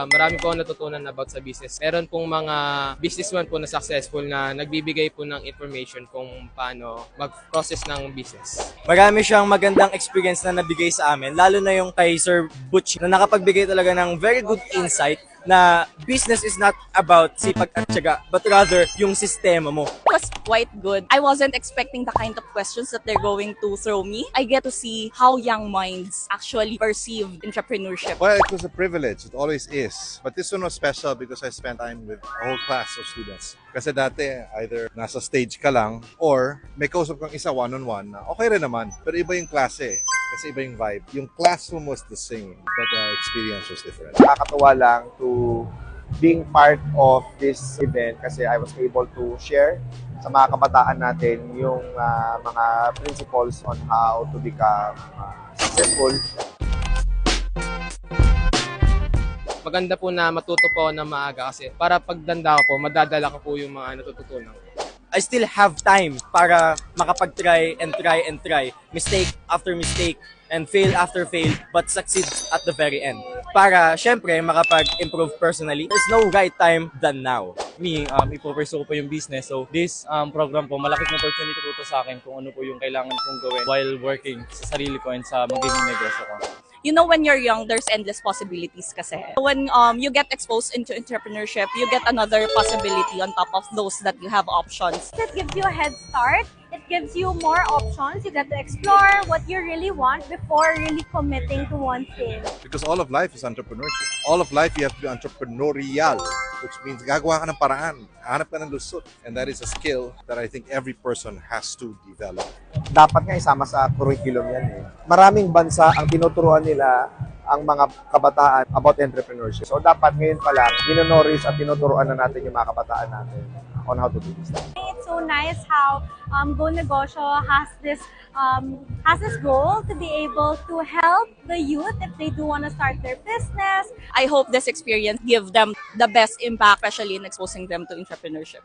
marami po ako natutunan about sa business. Meron pong mga businessman po na successful na nagbibigay po ng information kung paano mag-process ng business. Marami siyang magandang experience na nabigay sa amin, lalo na yung kay Sir Butch na nakapagbigay talaga ng very good insight na business is not about sipag at tiyaga, but rather yung sistema mo. It was quite good. I wasn't expecting the kind of questions that they're going to throw me. I get to see how young minds actually perceive entrepreneurship. Well, it was a privilege. It always is. But this one was special because I spent time with a whole class of students. Kasi dati, either nasa stage ka lang or may kausap kang isa one-on-one na okay rin naman. Pero iba yung klase. Kasi iba yung vibe. Yung classroom was the same, but the experience was different. Nakakatuwa lang to being part of this event kasi I was able to share sa mga kabataan natin yung mga principles on how to become successful. Maganda po na matuto po na maaga kasi para pagdanda ko po, madadala ko po yung mga natututunan ko. I still have time para makapag-try and try and try, mistake after mistake, and fail after fail, but succeed at the very end. Para, syempre, makapag-improve personally, there's no right time than now. Me, ipo-pursue ko po yung business. So, this program po, malaking opportunity po ito sa akin kung ano po yung kailangan kong gawin while working sa sarili ko and sa magiging negosyo ko. You know, when you're young, there's endless possibilities kasi. When you get exposed into entrepreneurship, you get another possibility on top of those that you have options. It gives you a head start. It gives you more options. You get to explore what you really want before really committing to one thing. Because all of life is entrepreneurship. All of life, you have to be entrepreneurial, which means gagawa ka ng paraan, hanap ka ng lusot. And that is a skill that I think every person has to develop. Dapat nga isama sa curriculum yan eh. Maraming bansa ang tinuturuan nila ang mga kabataan about entrepreneurship. So dapat ngayon pa lang, dinonourish at tinuturuan na natin yung mga kabataan natin on how to do this. It's so nice how Go Negosyo has this goal to be able to help the youth if they do want to start their business. I hope this experience give them the best impact, especially in exposing them to entrepreneurship.